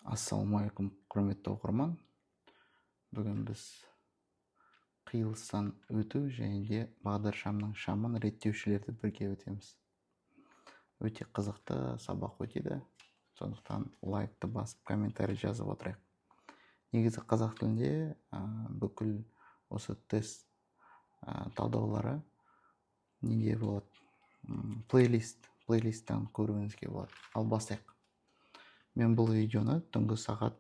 Ассалаумағалейкум, құрметті оқырман. Бүгін біз қиылыстан өту және де бағдаршамның шамын реттеушілерді бірге өтеміз. Өте қызықты сабақ өтеді. Сондықтан лайкты басып, комментарий жазып отырайық. Негізі қазақ тілінде бүкіл осы тест талдаулары неге болады? Плейлисттан көруіңізге болады. Ал бастайық. Мен бұл видеоны түнгі сағат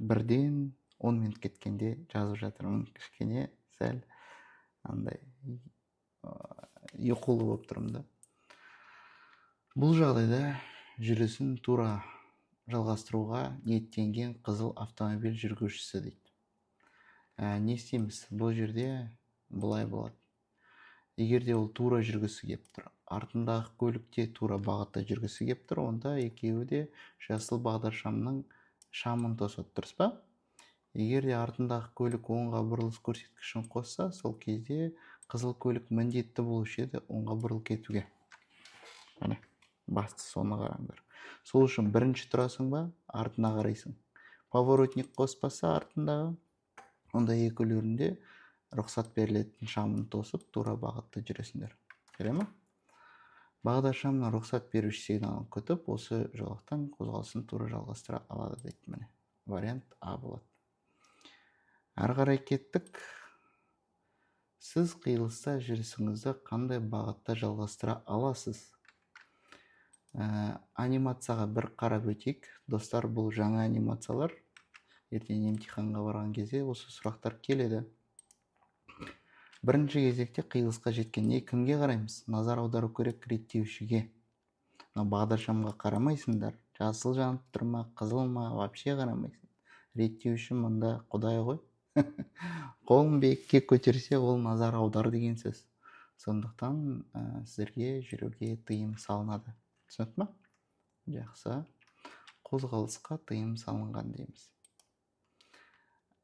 1-ден 10 минут кеткенде жазып жатырмын. Кішкене сәл андай ұйқылы болып тұрмын да. Бұл жағдайда жүрісін тура жалғастыруға ниеттенген қызыл автомобиль жүргізушісі дейді. Не істейміз? Бұл жерде былай болады. Егер де ол тура жүргісі кеп тұр, артындағы көлікте тура бағытта жүргісі кеп тұр, онда екеуі де жасыл бағдаршамның шамын тосады, дұрыс па? Егер де артындағы көлік оңға бұрылыс көрсеткішін қосса, сол кезде қызыл көлік міндетті болушы еді оңға бұрылып кетуге. Міне, басты соны қараңдар. Сол үшін бірінші тұрасың ба, артына қарайсың. Поворотник қоспаса артындағы, онда екеулерінде рұқсат берілетін шамын тосып, тура бағытта жүресіңдер. Келе ме? Бағдаршамның рұқсат беруші сигналын күтіп, осы жолақтан қозғалысын тура жалғастыра алады дейді. Міне, вариант А болады. Ары қарай кеттік. Сіз қиылыста жүрісіңізді қандай бағытта жалғастыра аласыз? Анимацияға бір қарап өтейік. Достар, бұл жаңа анимациялар. Ертең емтиханға барған кезде осы сұрақтар келеді. Бірінші кезекте қиылысқа жеткенде кімге қараймыз? Назар аудару керек реттеушіге. Бағдаршамға қарамайсыңдар. Жасыл жанып тұр ма, қызыл ма, вообще қарамайсың. Реттеуші мұнда құдай ғой. Қолын биікке көтерсе, ол назар аудар деген сөз. Сондықтан сіздерге жүруге тыйым салынады. Түсінікті ме? Жақсы. Қозғалысқа тыйым салынған дейміз.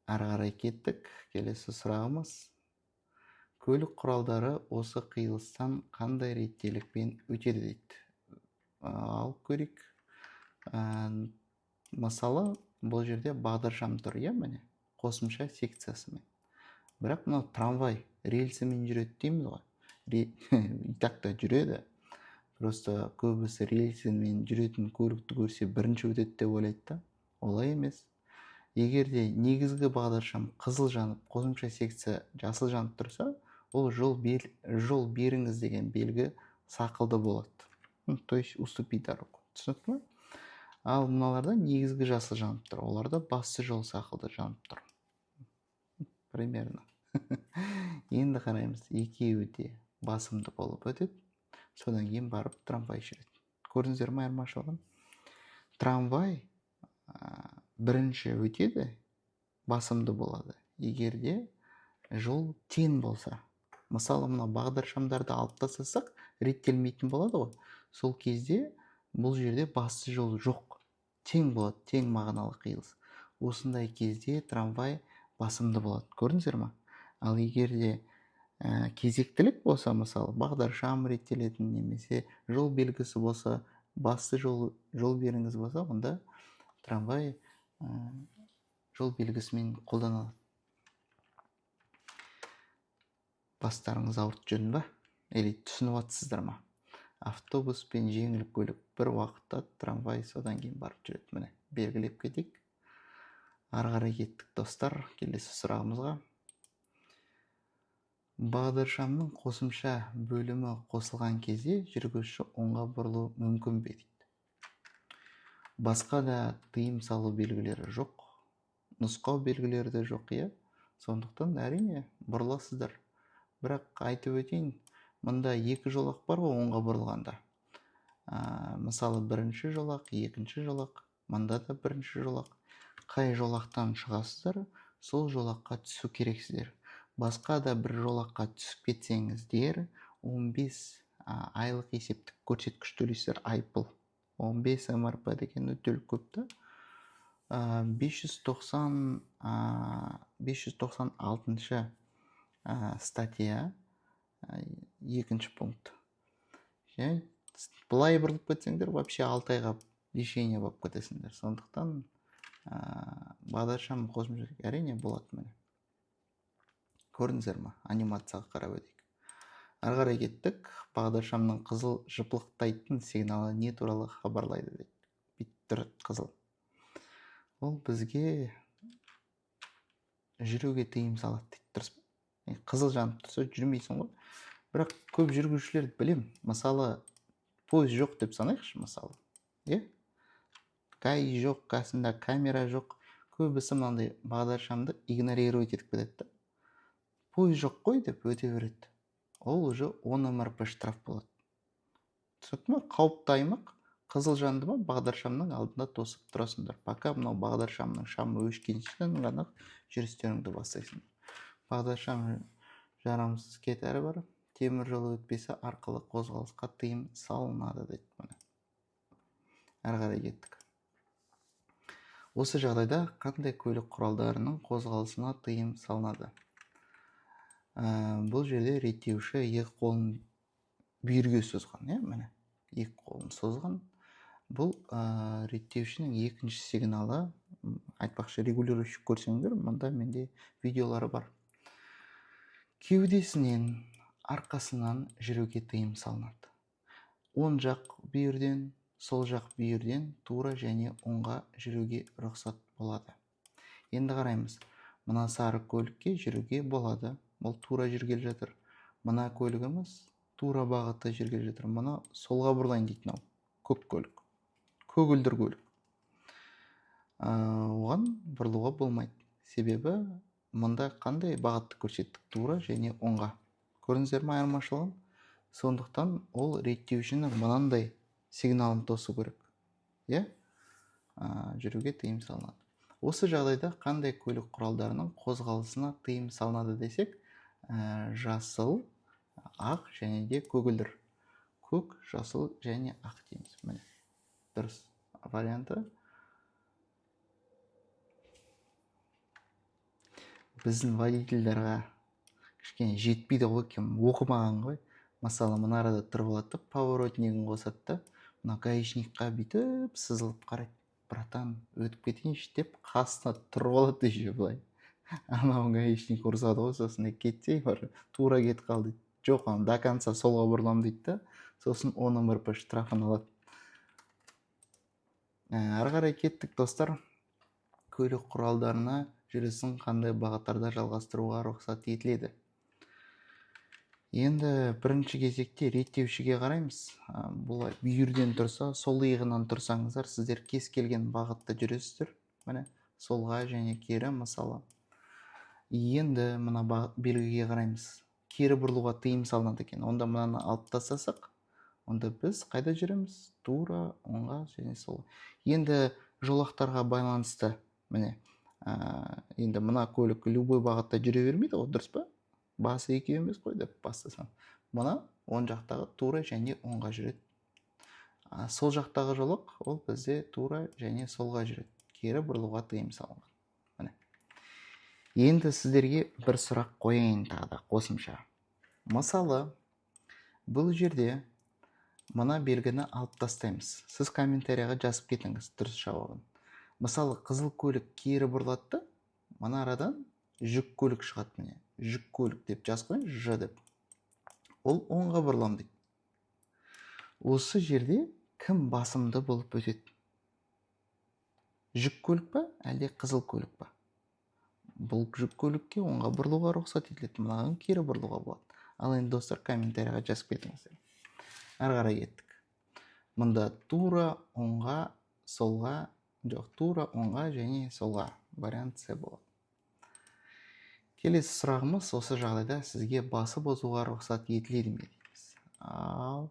Ары қарай кеттік. Келесі сұрағымыз. Көлік құралдары осы қиылыстан қандай реттелікпен өтеді дейді. Ал көрейік. Мысалы, бұл жерде бағдаршам тұр, міне, қосымша секциясымен. Бірақ мынау трамвай рельсімен жүреді дейміз ғой. Так та жүреді. Просто көбісі рельсімен жүретін көлікті көрсе бірінші өтеді деп ойлайды да. Олай емес. Егер де негізгі бағдаршам қызыл жанып, қосымша секция жасыл жанып тұрса, ол жол беріңіз деген белгі сақылды болады. То есть уступи дорогу. Түсінікті ме? Ал мыналарда негізгі жасыл жанып тұр. Оларда басты жол сақылды жанып тұр. Примерно. Енді қараймыз. Екеуі де басымды болып өтеді. Содан кейін барып трамвай жүреді. Көрдіңіздер ме айырмашылығын? Трамвай бірінші өтеді, басымды болады. Егер де жол тең болса. Мысалы, мына бағдаршамдарды алып тастасақ, реттелмейтін болады ғой. Сол кезде бұл жерде басты жол жоқ. Тең болады, тең мағыналы қиылыс. Осындай кезде трамвай басымды болады. Көрдіңіздер ме? Ал егер де кезектілік болса, мысалы, бағдаршам реттелетін немесе жол белгісі болса, басты жол беріңіз болса, онда трамвай жол белгісімен қолданылады. Бастарыңыз ауыртып жүрін ба? Или түсініп атсыздар ма? Автобус пен жеңіл көлік бір уақытта, трамвай содан кейін барып жүреді. Міне, белгілеп кетейік. Ары қарай кеттік, достар. Келесі сұрағымызға. Бағдаршамның қосымша бөлімі қосылған кезде жүргізуші оңға бұрылу мүмкін бе дейді. Басқа да тыйым салу белгілері жоқ. Нұсқау белгілері де жоқ, Сондықтан әрине бұрыласыздар. Бірақ айтып өтейін, мұнда екі жолақ бар ғой оңға бұрылғанда. Мысалы, бірінші жолақ, екінші жолақ, мұнда да бірінші жолақ. Қай жолақтан шығасыздар, сол жолаққа түсу керексіздер. Басқа да бір жолаққа түсіп кетсеңіздер, 15 айлық есептік көрсеткіш төлейсіздер, айыппұл. 15 МРП деген өте көп та. 596 статья, екінші пункт. былай бұрылып кетсеңдер вообще Алтайға лишение болып кетесіңдер. Сондықтан бағдаршам қосымша әрине болады. Міне көрдіңіздер ма? Анимацияға қарап өтейік. Ары қарай кеттік. Бағдаршамның қызыл жыпылықтайтын сигналы не туралы хабарлайды дейді. Бүйтіп қызыл. Ол бізге жүруге тыйым салады дейді. Дұрыс па? Қызыл жанып тұрса жүрмейсің ғой. Бірақ көп жүргізушілерді білем. Мысалы, пойыз жоқ деп санайықшы, мысалы. ГАИ жоқ, қасында камера жоқ. Көбісі мынандай бағдаршамды игнорировать етіп кетеді. Пойыз жоқ қой деп өте береді. Ол уже 10 МРП штраф болады. Түсінікті ме? Қауіпті аймақ қызыл жанды ма, бағдаршамның алдында тосып тұрасыңдар. Пока мынау бағдаршамның шамы өшкеншіден ғана жүрістеріңді бастайсың. Бағдаршам жарамсыз кетәрі бар. Темір жол өтпесі арқылы қозғалысқа тыйым салынады дейді. Әрі қарай кеттік. Осы жағдайда қандай көлік құралдарының қозғалысына тыйым салынады? Бұл жерде реттеуші екі қолын бүйірге созған. Міне, екі қолын созған. Бұл реттеушінің екінші сигналы. Айтпақшы, регулирующий көрсеңдер, мұнда менде видеолары бар. Кеудесінен, арқасынан жүруге тыйым салынады. Оң жақ бүйірден, сол жақ бүйірден тура және оңға жүруге рұқсат болады. Енді қараймыз. Мына сары көлікке жүруге болады. Бұл тура жүргел жатыр. Мына көлігіміз тура бағытта жүргел жатыр. Мына солға бұрылайын дейді. Көк көлік. Көгілдір көлік. Оған бұрылуға болмайды. Себебі мұнда қандай бағытты көрсеттік? Тура және оңға. Көрдіңіздер ме айырмашылығын? Сондықтан ол реттеушінің мынандай сигналын тосу керек. Жүруге тыйым салынады. Осы жағдайда қандай көлік құралдарының қозғалысына тыйым салынады десек, жасыл, ақ және де көгілдір. Көк, жасыл және ақ дейміз. Міне, дұрыс варианты. Біздің водительдарға кішкене жетпейді ғой, кем оқымаған ғой. Мысалы, мына арада тұрып алады, поворотнигін қосады, мына гаишникқа бүйтіп сызылып қарайды. Братан, өтіп кетейінші деп қасына тұрып алады еще былай. Анау гаишник ұрсады ғой, сосын кетсей бар, тура кетіп қалды. Жоқ, до конца солға бұрылам дейді, сосын 10 МРП штрафын алады. Ары қарай кеттік, достар. Көлік құралдарына жүрісін қандай бағыттарда жалғастыруға рұқсат етіледі? Енді бірінші кезекте реттеушіге қараймыз. Бұл бүйірден тұрса, сол иығынан тұрсаңыздар, сіздер кез келген бағытта жүресіздер. Міне, солға және кері, мысалы. Енді мына белгіге қараймыз. Кері бұрылуға тыйым салынады екен. Онда мынаны алып тастасақ, онда біз қайда жүреміз? Тура, оңға және солға. Енді жолақтарға байланысты, міне, енді мына көлік любой бағытта жүре бермейді ғой, дұрыс па? Басы екеу емес қой деп бастасам. Мұна оң жақтағы тура және оңға жүреді. Сол жақтағы жолақ, ол бізде тура және солға жүреді. Кері бұрылуға тыйым салынған. Міне. Енді сіздерге бір сұрақ қояйын тағы да қосымша. Мысалы, бұл жерде мына белгіні алып тастаймыз. Сіз комментарияға жазып кетіңіз дұрыс жауабын. Мысалы, қызыл көлік кері бұрылады, мына арадан жүк көлік шығады. Міне, жүк көлік деп жаз қойын, Ж деп. Ол оңға бұрылам дейді. Осы жерде кім басымды болып өтеді? Жүк көлік па, әлде қызыл көлік па? Бұл жүк көлікке оңға бұрылуға рұқсат етіледі, мынаған кері бұрылуға болады. Ал енді достар, комментарияға жазып кетіңіздер. Ары қарай кеттік. Мұнда тура, оңға, солға, жоқ, тура, оңға және солға. Вариант С болады. Келесі сұрағымыз, осы жағдайда сізге басы бұзуға рұқсат етіледі ме дейміз. Ал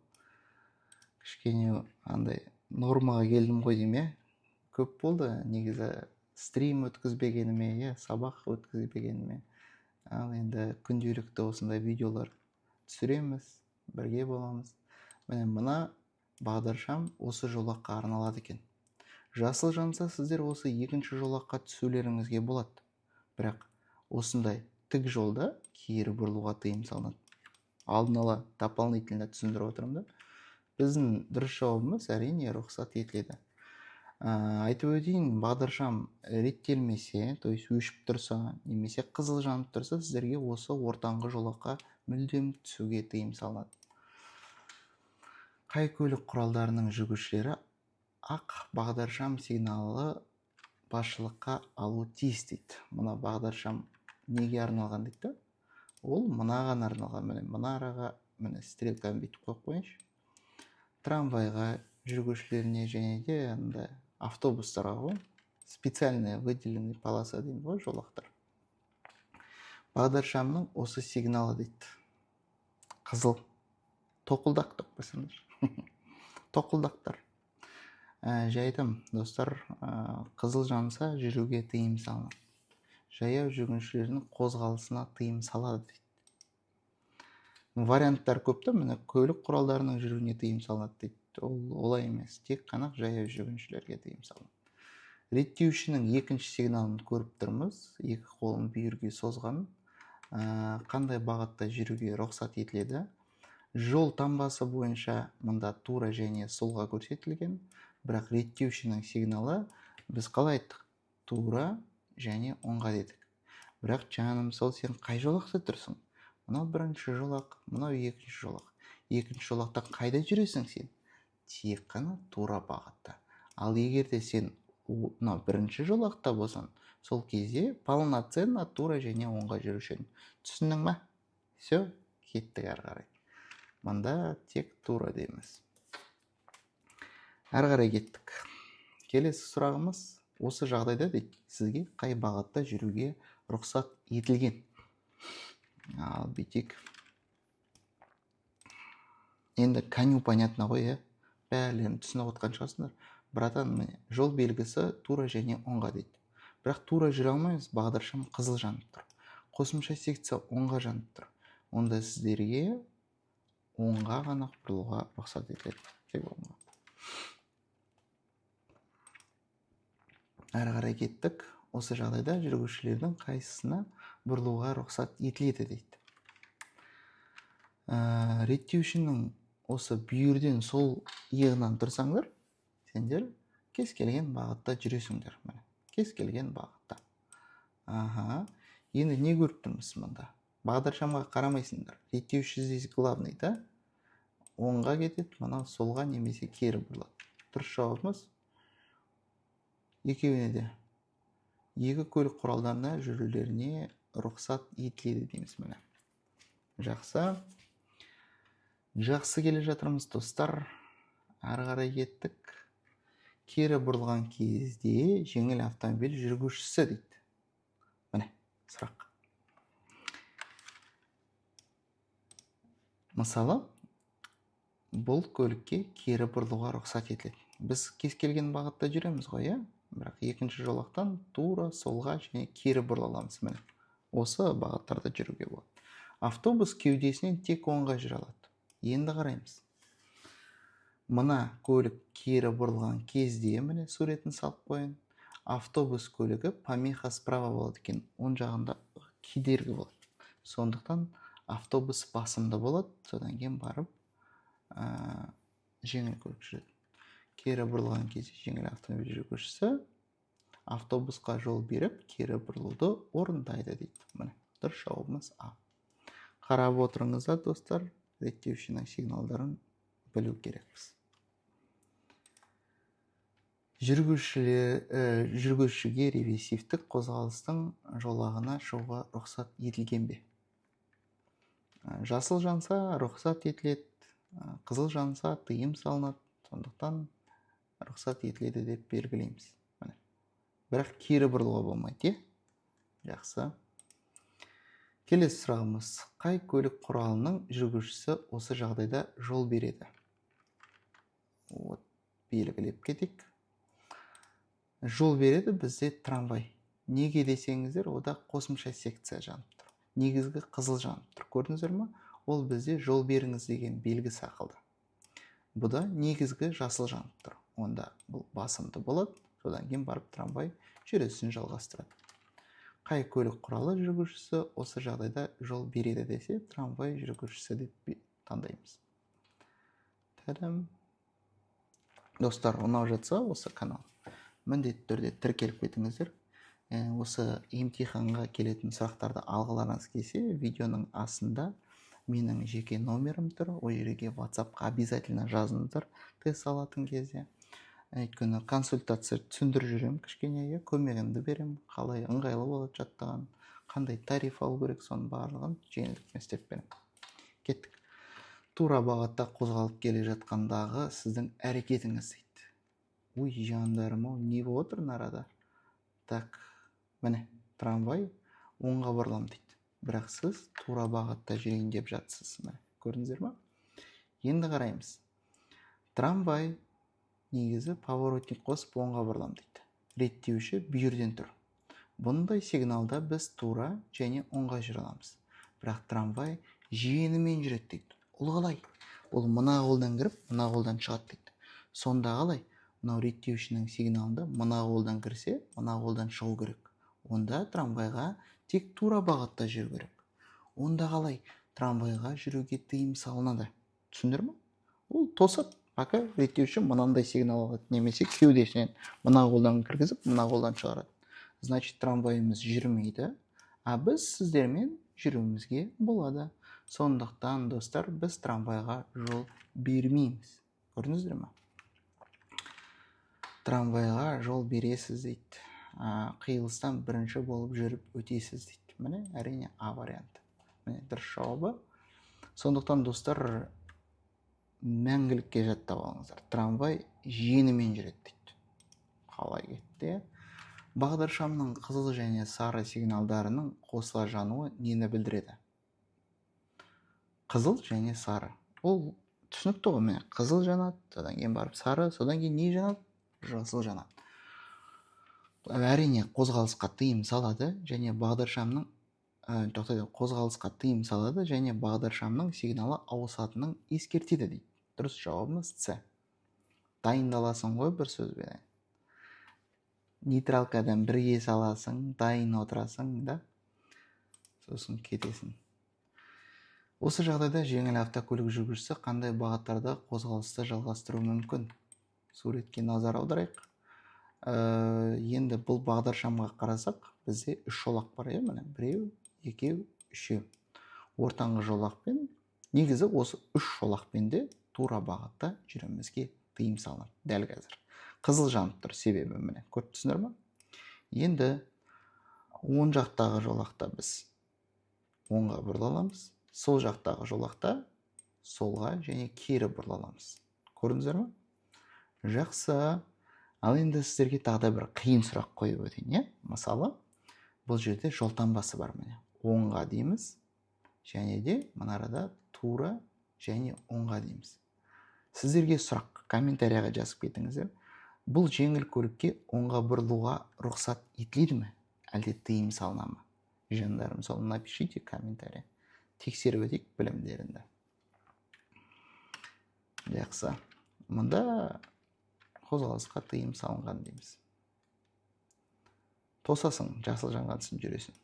кішкене андай нормаға келдім ғой деймін. Көп болды негізі стрим өткізбегеніме, сабақ өткізбегеніме. Ал енді күнделікті осындай видеолар түсіреміз, бірге боламыз. Мына бағдаршам осы жолаққа арналады екен. Жасыл жанса, сіздер осы екінші жолаққа түсулеріңізге болады. Бірақ осындай тік жолда кері бұрылуға тыйым салынады. Алдын ала дополнительно түсіндіріп отырмын да. Біздің дұрыс жауабымыз әрине рұқсат етіледі. Айтып өтейін, бағдаршам реттелмесе, то есть өшіп тұрса, немесе қызыл жанып тұрса, сіздерге осы ортаңғы жолаққа мүлдем түсуге тыйым салынады. Қай көлік құралдарының жүргізушілері ақ бағдаршам сигналы басшылыққа алу тиіс дейді. Мына бағдаршам неге арналған дейді? Ол мынаған арналған. Мына араға стрелканы бүйтіп қойып қойыңызшы. Трамвайға, жүргізушілеріне және де автобустарға ғой, специальная выделенный полоса дейміз ғой, жолақтар. Бағдаршамның осы сигналы дейді. Қызыл. Тоқылдақ деп қойсаңдар. Тоқылдақтар. Жайдым, достар, қызыл жанса жүруге тыйым салынады. Жаяу жүргіншілердің қозғалысына тыйым салады дейді. Варианттар көп та, міне көлік құралдарының жүруіне тыйым салынады дейді. Ол олай емес, тек қана жаяу жүргіншілерге тыйым салынады. Реттеушінің екінші сигналын көріп тұрмыз, екі қолын бүйірге созған, қандай бағытта жүруге рұқсат етіледі. Жол таңбасы бойынша мында тура және солға көрсетілген, бірақ реттеушінің сигналы біз қалай айттық? Тура және оңға дедік. Бірақ жаным, сол сен қай жолақта тұрсың? Мынау бірінші жолақ, мынау екінші жолақ. Екінші жолақта қайда жүресің сен? Тек қана тура бағытта. Ал егерде сен мынау бірінші жолақта болсаң, сол кезде полноценно тура және оңға жүруші. Түсіндің ме? Все, кеттік ары қарай. Мында тек тура дейміз. Ары қарай кеттік. Келесі сұрағымыз, осы жағдайда дейді, сізге қай бағытта жүруге рұқсат етілген? Ал бүйтейік. Енді коню понятно ғой, бәрілерін түсініп отқан шығарсыңдар. Братан, міне жол белгісі тура және оңға дейді. Бірақ тура жүре алмаймыз, бағдаршам қызыл жанып тұр. Қосымша секция оңға жанып тұр. Онда сіздерге оңға ғана бұрылуға рұқсат етіледі. Тек оңға. Ары қарай кеттік. Осы жағдайда жүргізушілердің қайсысына бұрылуға рұқсат етіледі дейді. Реттеушінің осы бүйірден сол иығынан тұрсаңдар, сендер кез келген бағытта жүресіңдер. Кез келген бағытта. Енді не көріп тұрмыз мұнда? Бағдаршамға қарамайсыңдар. Реттеуші здесь главный, да? Оңға кетеді, мынау солға немесе кері бұрылады. Дұрыс жауабымыз екеуіне де. Екі көлік құралдарына жүрулеріне рұқсат етіледі дейміз міне. Жақсы. Жақсы келе жатырмыз, достар. Ары қарай кеттік. Кері бұрылған кезде жеңіл автомобиль жүргізушісі дейді. Міне, сұрақ. Мысалы, бұл көлікке кері бұрылуға рұқсат етіледі. Біз кез келген бағытта жүреміз ғой, бірақ екінші жолақтан тура солға және кері бұрыла аламыз. Міне, осы бағыттарда жүруге болады. Автобус кеудесінен тек оңға жүре алады. Енді қараймыз. Мына көлік кері бұрылған кезде, міне суретін салып қойын. Автобус көлігі помеха справа болады екен, оң жағында кедергі болады. Сондықтан автобус басымды болады, содан кейін барып жеңіл көлік жүреді. Кері бұрылған кезде жеңіл автомобиль жүргізушісі автобусқа жол беріп, кері бұрылуды орындайды дейді. Міне, дұрыс жауабымыз А. Қарап отырыңыздар, достар, реттеушінің сигналдарын білу керекпіз. Жүргізушіге реверсивтік қозғалыстың жолағына шығуға рұқсат етілген бе? Жасыл жанса рұқсат етіледі, қызыл жанса тыйым салынады, сондықтан рұқсат етіледі деп белгілейміз. Бірақ кері бұрылуға болмайды, Жақсы. Келесі сұрағымыз, қай көлік құралының жүргізушісі осы жағдайда жол береді? Белгілеп кетейік. Жол береді бізде трамвай. Неге десеңіздер, ода қосымша секция жанып тұр. Негізгі қызыл жанып тұр. Көрдіңіздер ме? Ол бізде жол беріңіз деген белгі сақылды. Бұда негізгі жасыл жанып тұр. Онда бұл басымды болады. Содан кейін барып трамвай жүрісін жалғастырады. Қай көлік құралы жүргізушісі осы жағдайда жол береді десе, трамвай жүргізушісі деп таңдаймыз. Тәдәм. Достар, ұнап жатса осы канал, міндетті түрде тіркеліп кетіңіздер. Осы емтиханға келетін сұрақтарды алғыларыңыз келсе, видеоның астында менің жеке номерім тұр. Ол жерге WhatsApp-қа обязательно жазыңыздар тест алатын кезде. Өйткені консультация түсіндіріп жүремін кішкене, көмегімді беремін, қалай ыңғайлы болады жаттаған, қандай тариф алу керек, соның барлығын жеңілдікпен істеп беремін. Кеттік. Тура бағытта қозғалып келе жатқандағы сіздің әрекетіңіз дейді. Ой, жандарым-ау, не болып отыр нарада? Так, міне, трамвай оңға бұрылам дейді. Бірақ сіз тура бағытта жүрейін деп жатсыз. Міне, көрдіңіздер ме? Енді қараймыз. Трамвай негізі поворотник қосып оңға бұрылам дейді. Реттеуші бүйірден тұр. Бұндай сигналда біз тура және оңға жүре аламыз. Бірақ трамвай жиенімен жүреді дейді. Ол қалай? Ол мына қолдан кіріп, мына қолдан шығады дейді. Сонда қалай? Мынау реттеушінің сигналында мына қолдан кірсе, мына қолдан шығу керек. Онда трамвайға тек тура бағытта жүру керек. Онда қалай? Трамвайға жүруге тыйым салынады. Түсіндір ме? Ол тосып, пока реттеуші мынандай сигнал алады, немесе кеудесінен мына қолдан кіргізіп, мына қолдан шығарады. Значит, трамвайымыз жүрмейді, а біз сіздермен жүруімізге болады. Сондықтан, достар, біз трамвайға жол бермейміз. Көрдіңіздер ме? Трамвайға жол бересіз дейді. Қиылыстан бірінші болып жүріп өтесіз дейді. Міне, әрине А варианты. Міне, дұрыс жауабы. Сондықтан, достар, мәңгілікке жаттап алыңыздар. Трамвай жиенімен жүреді дейді. Қалай кетті? Бағдаршамның қызыл және сары сигналдарының қосыла жануы нені білдіреді? Қызыл және сары. Ол түсінікті ғой, міне, қызыл жанады, содан кейін барып сары, содан кейін не жанады? Жасыл жанады. Әрине қозғалысқа тыйым салады және бағдаршамның қозғалысқа тыйым салады және бағдаршамның сигналы ауысатынын ескертеді дейді. Дұрыс жауабымыз С. Дайындаласың ғой бір сөзбен. Нейтралкадан бірге саласың, дайын отырасың, да? Сосын кетесің. Осы жағдайда жеңіл автокөлік жүргізушісі қандай бағыттарда қозғалысты жалғастыру мүмкін? Суретке назар аударайық. Енді бұл бағдаршамға қарасақ, бізде 3 жолақ бар, міне, 1, 2, 3. Ортаңғы жолақпен, негізі осы 3 жолақпен де тура бағытта жүруімізге тыйым салынады. Дәл қазір. Қызыл жанып тұр, себебі міне, көріп түсіндір ме? Енді оң жақтағы жолақта біз оңға бұрыла аламыз. Сол жақтағы жолақта солға және кері бұрыла аламыз. Көрдіңіздер ме? Жақсы. Ал енді сіздерге тағы да бір қиын сұрақ қойып өтейін, мысалы, бұл жерде жол таңбасы бар, міне. Оңға дейміз, және де мына арада тура және оңға дейміз. Сіздерге сұрақ комментарияға жазып кетіңіздер. Бұл жеңіл көлікке оңға бұрылуға рұқсат етіледі ме? Әлде тыйым салына ма? Жандарым, соны напишите комментария. Тексеріп өтейік білімдерінде. Жақсы. Мұнда қозғалысқа тыйым салынған дейміз. Тосасың, жасыл жанғансын жүресің.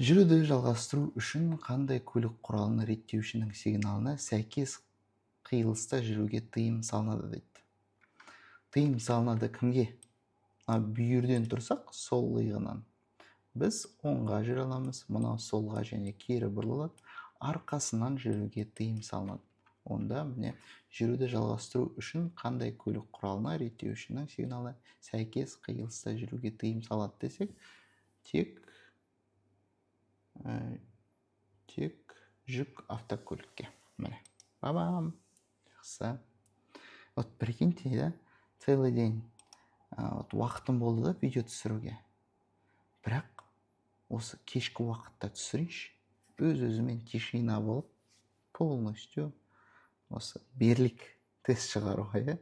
Жүруді жалғастыру үшін қандай көлік құралын реттеушінің сигналына сәйкес қиылыста жүруге тыйым салынады дейді. Тыйым салынады кімге? Бүйірден тұрсақ, сол иығынан. Біз оңға жүре аламыз, мынау солға және кері бұрылады. Арқасынан жүруге тыйым салынады. Онда міне жүруді жалғастыру үшін қандай көлік құралына реттеушінің сигналы сәйкес қиылыста жүруге тыйым салады десек, тек жүк автокөлікке. Міне, бабам. Жақсы. Вот прикиньте, да, целый день уақытым болды да видео түсіруге. Бірақ осы кешкі уақытта түсірейінші, өз-өзімен тишина болып, полностью осы берлік тест шығаруға,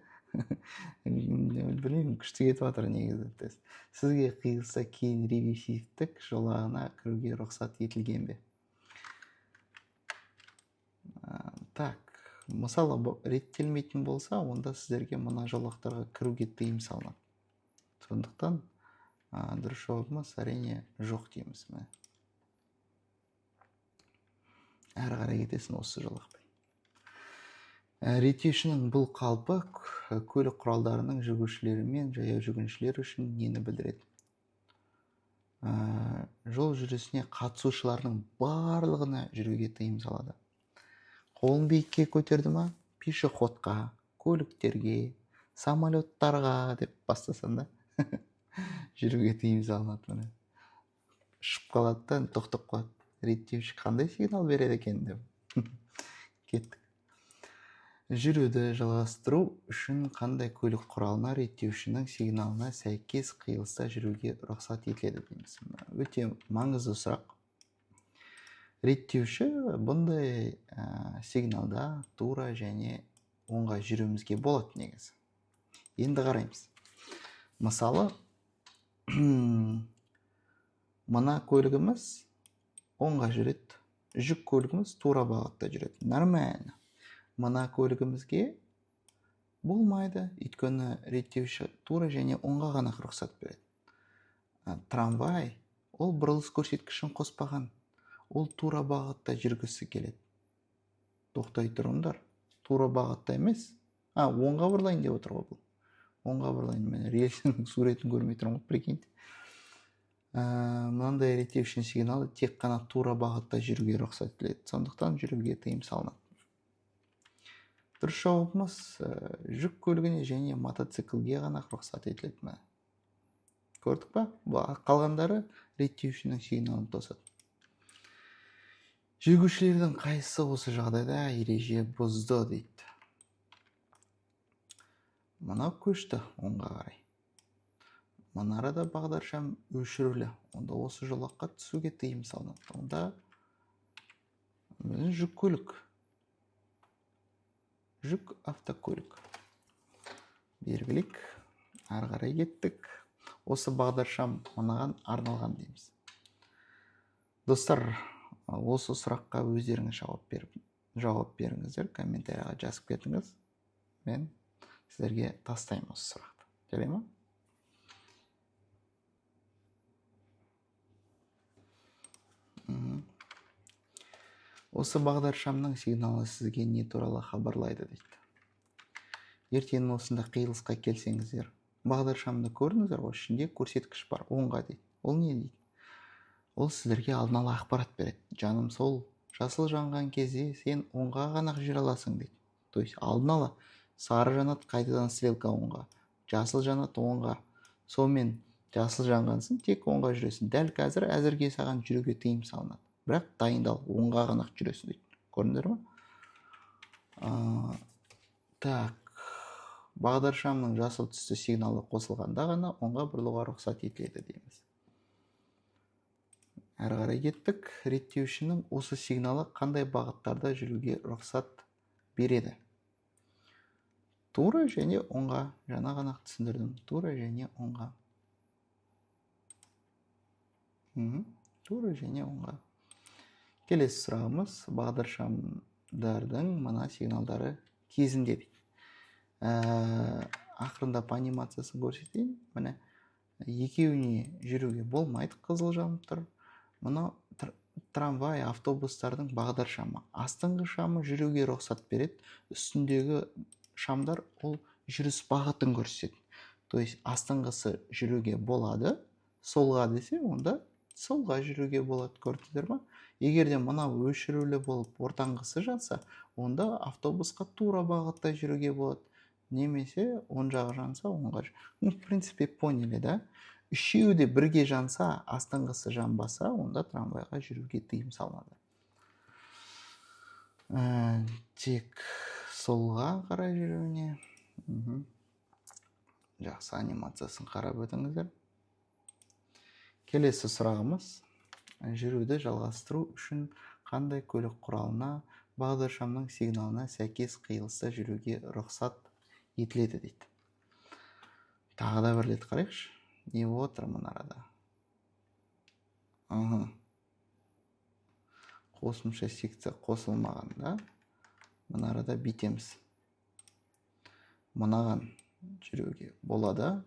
білмеймін, күшті кетіп жатыр негізі тест. Сізге қиылыста кейін ревизивтік жолағына кіруге рұқсат етілген бе? Так, мысалы реттелмейтін болса, онда сіздерге мына жолақтарға кіруге тыйым салынады. Сондықтан дұрыс жауабымыз әрине жоқ дейміз. Әрі қарай кетесің осы жолақпен. Реттеушінің бұл қалпы көлік құралдарының жүргізушілері мен жаяу жүргіншілер үшін нені білдіреді? Жол жүрісіне қатысушылардың барлығына жүруге тыйым салады. Қолын биікке көтерді ма? Пешеходқа, көліктерге, самолеттарға деп бастасан да жүруге тыйым салынады. Міне ұшып қалады да тоқтап қалады. Реттеуші қандай сигнал береді екен деп. Кеттік. Жүруді жалғастыру үшін қандай көлік құралына реттеушінің сигналына сәйкес қиылыста жүруге рұқсат етіледі дейміз. Өте маңызды сұрақ. Реттеуші бұндай сигналда тура және оңға жүруімізге болады негізі. Енді қараймыз. Мысалы, мына көлігіміз оңға жүреді, жүк көлігіміз тура бағытта жүреді. Нормально. Мына көлігімізге болмайды, өйткені реттеуші тура және оңға ғана рұқсат береді. Трамвай ол бұрылыс көрсеткішін қоспаған. Ол тура бағытта жүргісі келеді. Тоқтай тұрыңдар. Тура бағытта емес. Оңға бұрылайын деп отыр ғой бұл. Оңға бұрылайын. Мен рельсінің суретін көрмей тұрмын, прикиньте. Мынандай реттеушінің сигналы тек қана тура бағытта жүруге рұқсат етіледі. Сондықтан жүруге тыйым салынады. Дұрыс жауабымыз жүк көлігіне және мотоциклге ғана рұқсат етіледі. Көрдік па? Қалғандары реттеушінің сигналын тосады. Жүргізушілердің қайсысы осы жағдайда ереже бұзды дейді. Мынау көшті оңға қарай. Мына арада бағдаршам өшірулі. Онда осы жолаққа түсуге тыйым салынады. Онда жүк көлік. Жүк автокөлік. Белгілік. Ары қарай кеттік. Осы бағдаршам мынаған арналған дейміз. Достар, осы сұраққа өздеріңіз жауап беріңіздер, комментарияға жазып кетіңіз. Мен сіздерге тастаймын осы сұрақты. Жарай ма? Осы бағдаршамның сигналы сізге не туралы хабарлайды дейді. Ертең осында қиылысқа келсеңіздер, бағдаршамды көрдіңіздер ғой, ішінде көрсеткіш бар, оңға дейді. Ол не дейді? Ол сіздерге алдын ала ақпарат береді. Жаным, сол жасыл жанған кезде сен оңға ғана жүре аласың дейді. То есть алдын ала сары жанат, қайтадан стрелка оңға, жасыл жанат оңға. Сонымен жасыл жанғансың, тек оңға жүресің. Дәл қазір әзірге саған жүруге тыйым салынады. Бірақ дайындал, оңға ғана жүресің дейді. Көрдіңдер ме? Так, бағдаршамның жасыл түсті сигналы қосылғанда ғана оңға бұрылуға рұқсат етіледі дейміз. Әрі қарай кеттік. Реттеушінің осы сигналы қандай бағыттарда жүруге рұқсат береді? Тура және оңға. Жаңа ғана түсіндірдім. Тура және оңға. Тура және оңға. Келесі сұрағымыз бағдаршамдардың мына сигналдары кезінде дейді. Ақырындап анимациясын көрсетейін. Міне екеуіне жүруге болмайды, қызыл жанып тұр. Мына трамвай, автобустардың бағдаршамы. Астыңғы шамы жүруге рұқсат береді. Үстіндегі шамдар ол жүріс бағытын көрсетеді. То есть астыңғысы жүруге болады, солға десе, онда солға жүруге болады. Көрдіңдер ме? Егер де мына өшірулі болып ортаңғысы жанса, онда автобусқа тура бағытта жүруге болады. Немесе оң жағы жанса, оңға. В принципе, поняли, да? Үшеуі де бірге жанса, астыңғысы жанбаса, онда трамвайға жүруге тыйым салынады. Тек солға қарай жүруіне. Жақсы, анимациясын қарап өтіңіздер. Келесі сұрағымыз. Жүруді жалғастыру үшін қандай көлік құралына бағдаршамның сигналына сәйкес қиылыста жүруге рұқсат етіледі дейді. Тағы да бір рет қарайықшы. Не отыр мына арада? Қосымша секция қосылмаған, да? Мына арада битеміз. Мынаған жүруге болады.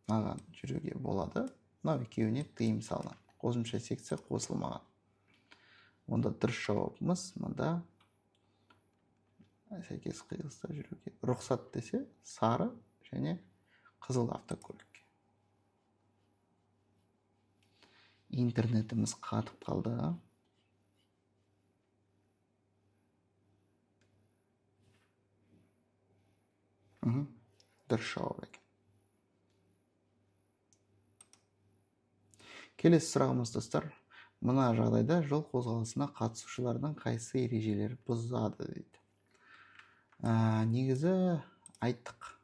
Мынаған жүруге болады. Мынау екеуіне тыйым салынады. Қосымша секция қосылмаған. Онда дұрыс жауабымыз мында сәйкес қиылыста жүруге рұқсат десе сары және қызыл автокөлікке. Интернетіміз қатып қалды. Дұрыс жауап екен. Келесі сұрағымыз, достар, мына жағдайда жол қозғалысына қатысушылардың қайсы ережелер бұзады дейді. Негізі айттық,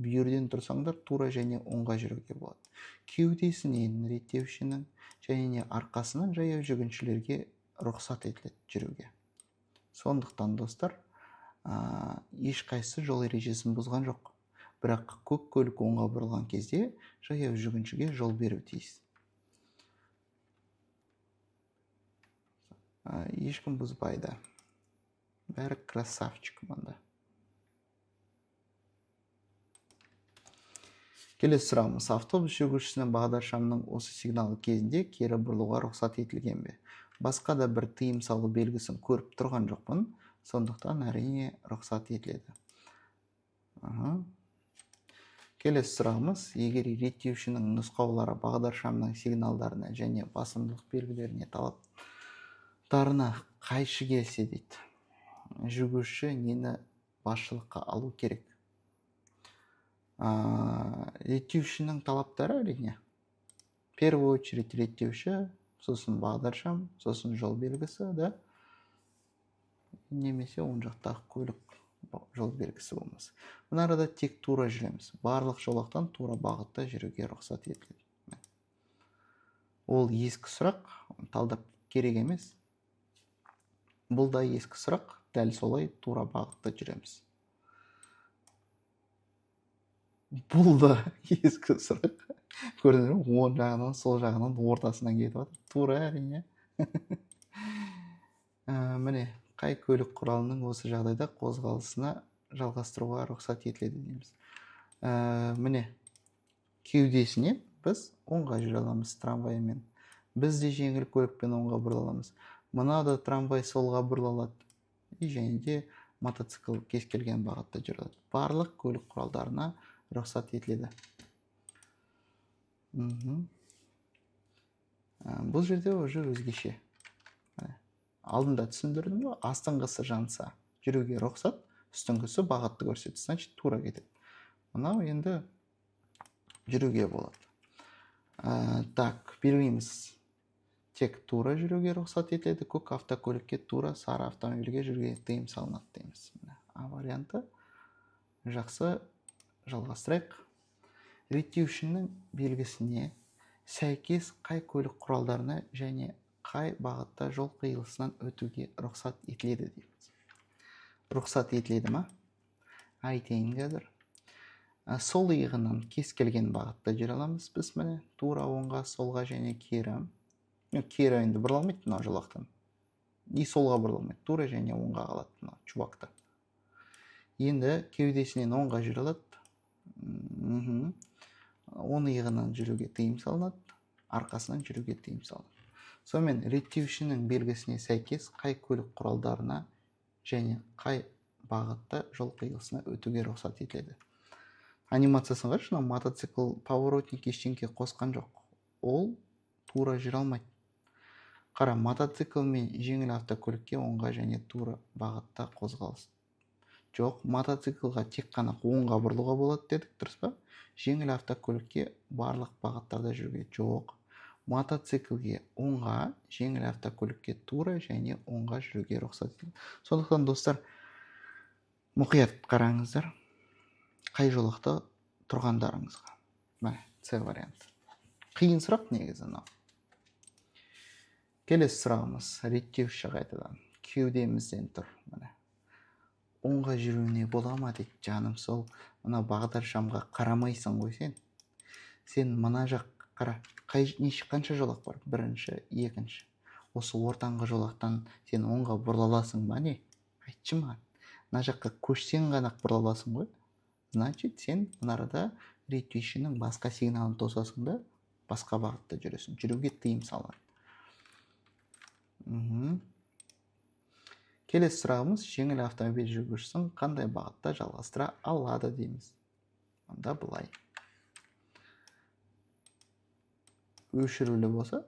бүйірден тұрсаңдар тура және оңға жүруге болады. Кеудесінен реттеушінің және арқасынан жаяу жүргіншілерге рұқсат етіледі жүруге. Сондықтан, достар, ешқайсы жол ережесін бұзған жоқ. Бірақ көк көлік оңға бұрылған кезде жаяу жүргіншіге жол беру тиіс. Ешкім бұзбайды. Бәрі красавчик мында. Келесі сұрағымыз, автобус жүргізушісінің бағдаршамның осы сигналы кезінде кері бұрылуға рұқсат етілген бе? Басқа да бір тыйым салу белгісін көріп тұрған жоқпын, сондықтан әрине рұқсат етіледі. Келесі сұрағымыз, егер реттеушінің нұсқаулары бағдаршамның сигналдарына және басымдылық белгілеріне талаптарына қайшы келсе дейді, жүргізуші нені басшылыққа алу керек? Реттеушінің талаптары әрине. В первую очередь реттеуші, сосын бағдаршам, сосын жол белгісі, да? Немесе оң жақтағы көлік жол белгісі болмас. Мына арада тек тура жүреміз. Барлық жолақтан тура бағытта жүруге рұқсат етіледі. Ол ескі сұрақ, талдап керек емес. Бұл да ескі сұрақ, дәл солай тура бағытта жүреміз. Бұл да ескі сұрақ. Көрдіңіздер ме? Оң жағынан, сол жағынан, ортасынан кетіп жатыр. Тура әрине. Міне, қай көлік құралының осы жағдайда қозғалысына жалғастыруға рұқсат етіледі дейміз. Міне, кеудесінен біз оңға жүре аламыз трамваймен. Біз де жеңіл көлікпен оңға бұрыла аламыз. Мына да трамвай солға бұрыла алады. Және де мотоцикл кез келген бағытта жүре алады. Барлық көлік құралдарына рұқсат етіледі. Бұл жерде уже өзгеше. Алдында түсіндірдім ғой, астыңғысы жанса жүруге рұқсат, үстіңгісі бағытты көрсетеді, значит тура кетеді. Мынау енді жүруге болады. Так, белгілейміз. Тек тура жүруге рұқсат етіледі, көк автокөлікке тура, сары автомобильге жүруге тыйым салынады дейміз. Варианты жақсы. Жалғастырайық. Реттеушінің белгісіне сәйкес қай көлік құралдарына және қай бағытта жол қиылысынан өтуге рұқсат етіледі дейміз. Рұқсат етіледі ма? Айтайын қазір. Сол иығынан кез келген бағытта жүре аламыз біз, міне, тура оңға, солға және кері. Кері енді бұрыла алмайды мына жолақтан. И солға бұрыла алмайды, тура және оңға қалады мына чубакта. Енді кеудесінен оңға жүре алады. Оны иығынан жүруге тыйым салынады, арқасынан жүруге тыйым салынады. Сонымен реттеушінің белгісіне сәйкес қай көлік құралдарына және қай бағытта жол қиылысына өтуге рұқсат етіледі. Анимациясын қарашы, мотоцикл поворотник ештеңке қосқан жоқ. Ол тура жүре алмайды. Қара, мотоцикл мен жеңіл автокөлікке оңға және тура бағытта қозғалыс. Жоқ, мотоциклға тек қана оңға бұрылуға болады дедік, дұрыс па? Жеңіл автокөлікке барлық бағыттарда жүруге жоқ. Мотоциклге оңға, жеңіл автокөлікке тура және оңға жүруге рұқсат етіледі. Сондықтан, достар, мұқият қараңыздар, қай жолақта тұрғандарыңызға. Міне, С варианты. Қиын сұрақ негізі мынау. Келесі сұрағымыз, реттеуші қайтадан. Кеудемізден тұр, міне. Оңға жүруіне бола ма дейді, жаным, сол мына бағдаршамға қарамайсың ғой сен. Сен мына жақ қара, қанша жолақ бар? Бірінші, екінші. Осы ортаңғы жолақтан сен оңға бұрыла аласың ба не? Айтшы маған. Мына жаққа көшсең ғана бұрыла аласың ғой. Значит, сен мына арада реттеушінің басқа сигналын тосасың да, басқа бағытта жүресің. Жүруге тыйым салынады. Келесі сұрағымыз, жеңіл автомобиль жүргізушісін қандай бағытта жалғастыра алады дейміз. Онда былай. Өшірулі болса,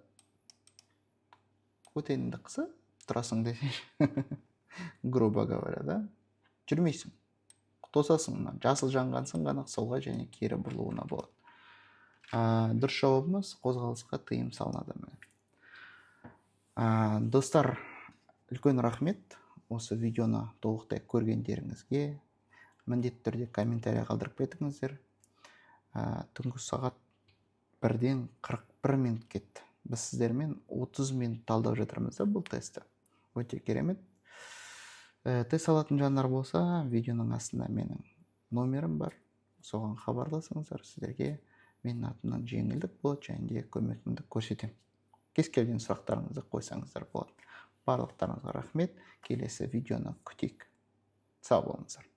көтеніңді қысы, тұрасың десе, грубо говоря, да? Жүрмейсің. Тосасың, жасыл жанғансың ғана солға және кері бұрылуына болады. Дұрыс жауабымыз қозғалысқа тыйым салынады. Достар, үлкен рахмет осы видеоны толықтай көргендеріңізге. Міндетті түрде комментарий қалдырып кетіңіздер. Түнгі сағат 1-ден 41 минут кетті. Біз сіздермен 30 минут талдап жатырмыз да бұл тестті. Өте керемет. Тест алатын жандар болса, видеоның астында менің номерім бар. Соған хабарласыңыздар, сіздерге менің атымнан жеңілдік болады, және де көмегімді көрсетемін. Кез келген сұрақтарыңызды қойсаңыздар болады. Барлықтарыңызға рахмет. Келесі видеоны күтейік. Сау болыңыздар.